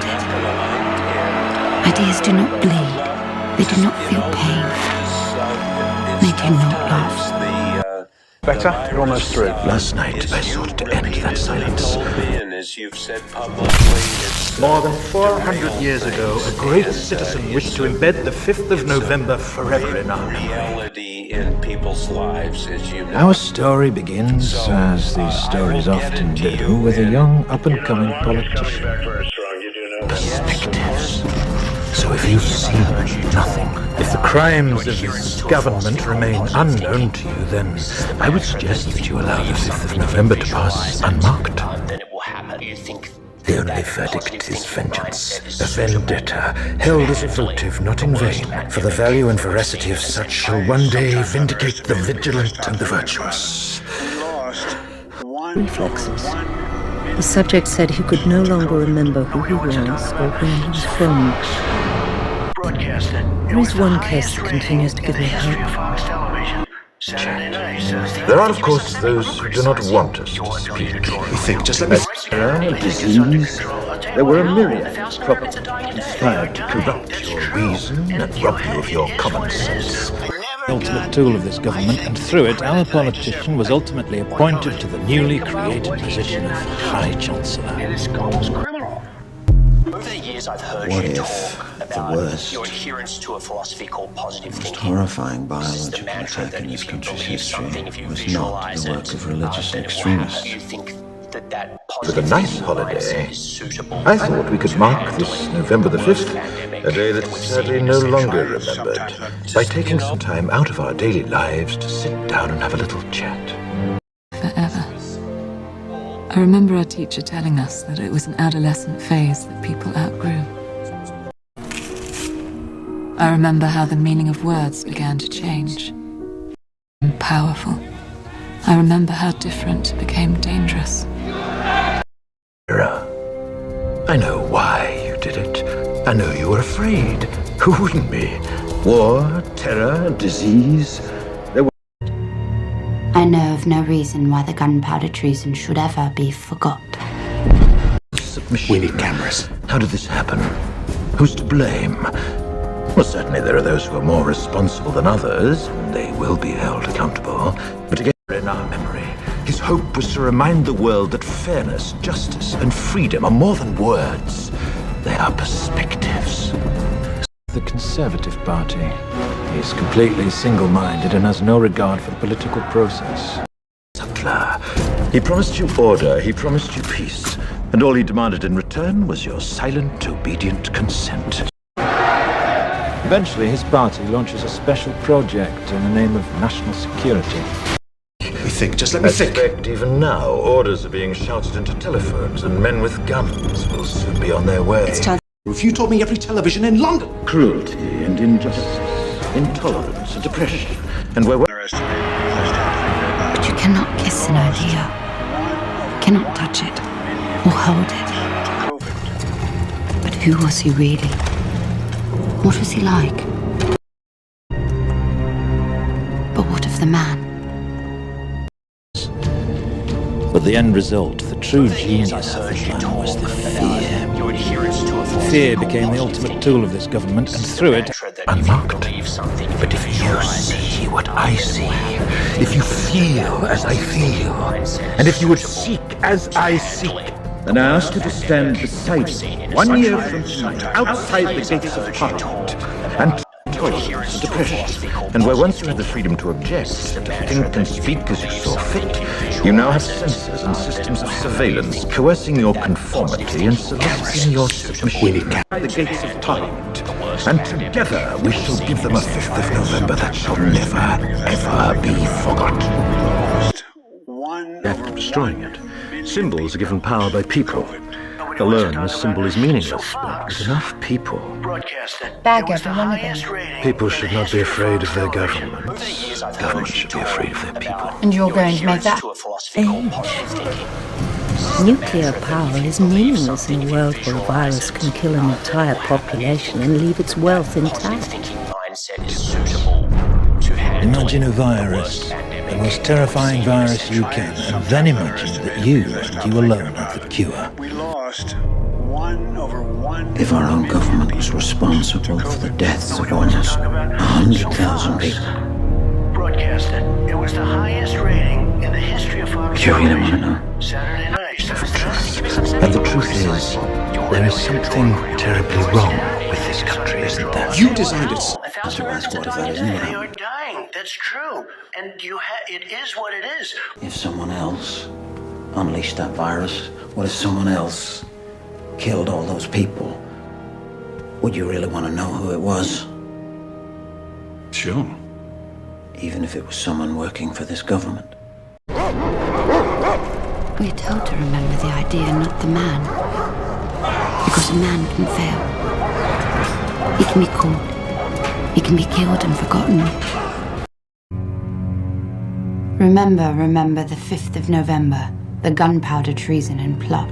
perspective. Ideas do not bleed. They do not feel pain. They do not love. Better? You're almost through. Last night, I sought to end that silence. More than 400 years ago, a great citizen wished to embed the 5th of November forever in our memory. Our story begins, as these stories often do, with a young, up-and-coming politician. Perspectives. So if you've seen nothing, If the crimes of this government remain unknown to you, then I would suggest that you allow the 5th of November to pass unmarked. the only verdict is vengeance. A vendetta, held as a votive, not in vain. For the value and veracity of such shall one day vindicate the vigilant and the virtuous. Reflexes. The subject said he could no longer remember who he was or where he was from. There is one case that continues to give me hope. There are, of course, those who do not want us to speak. We think, just let me... Disease. There were a myriad of problems conspired to corrupt your reason and rob you of your common sense. The ultimate tool of this government, and through it, our politician was ultimately appointed to the newly created position of High Chancellor. Over the years, I've heard What you if talk the about worst, your adherence to a philosophy called positive most thinking. horrifying This is the biological mantra attack that in this if you country's believe something, history if you was not visualize the work it, of religious then it will extremists. happen. You think that With positive a nice thinking holiday, mindset is suitable I thought we could to mark handling this November the 5th, pandemic a day that that's we've sadly seen no in this longer country. remembered, by taking some time out of our daily lives to sit down and have a little chat. Forever. I remember our teacher telling us that it was an adolescent phase that people outgrew. I remember how the meaning of words began to change. And powerful. I remember how different became dangerous. Vera, I know why you did it. I know you were afraid. Who wouldn't be? War, terror, disease. I know of no reason why the gunpowder treason should ever be forgot. Submission. We need cameras. How did this happen? Who's to blame? Well, certainly there are those who are more responsible than others, and they will be held accountable. But again, in our memory, his hope was to remind the world that fairness, justice, and freedom are more than words. They are perspectives. The Conservative Party. He is completely single-minded and has no regard for the political process. Subtler. He promised you order, he promised you peace, and all he demanded in return was your silent, obedient consent. Eventually, his party launches a special project in the name of national security. We think, just let I me think. suspect even now, orders are being shouted into telephones, and men with guns will soon be on their way. If you told me every television in London... Cruelty and injustice, intolerance and oppression, and where... But you cannot kiss an idea. Cannot touch it or hold it. But who was he really? What was he like? But what of the man? But the end result, the true genius of the plan was the fear. Your adherence to a philosophy Fear called became the positive ultimate thinking. tool of this government, and through it, Unmarked. But if you see what I see, if you feel as I feel, and if you would seek as I seek, then I ask you to stand beside me 1 year from tonight, outside the gates of Parliament, and tolerance and depression, and where once you had the freedom to object, to think and speak as you saw fit, you now have censors and systems of surveillance coercing your conformity and soliciting your submission. The gates of Parliament, and together we shall give them a 5th of November that shall never, ever be forgotten. After destroying it, symbols are given power by people. Alone, a symbol is meaningless, but with enough people. Bag every one of them. People should not be afraid of their governments. Governments should be afraid of their people. And you're going to make that To a philosophy called positive thinking. Nuclear power is meaningless in a world where a virus can kill an entire population and leave its wealth Positive intact. thinking mindset is suitable to handling imagine a virus, the most terrifying virus you can, and then imagine that you and you alone have the cure. We lost 1/1 If our own government was responsible for the deaths of almost 100,000 people. Broadcast it. It was the highest rating in the history of Fox. Do you really want to know? Saturday night. And the truth is, there is something terribly wrong with this country, isn't there? You designed it. That's a bad squad if that isn't They what are dying. That's true. And it is what it is. If someone else unleashed that virus, what if someone else killed all those people? Would you really want to know who it was? Sure. Even if it was someone working for this government? We're told to remember the idea, not the man. Because a man can fail. He can be caught. He can be killed and forgotten. Remember the 5th of November, the gunpowder treason and plot.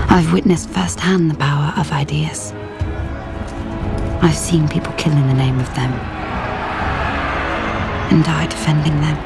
I've witnessed firsthand the power of ideas. I've seen people kill in the name of them, and die defending them.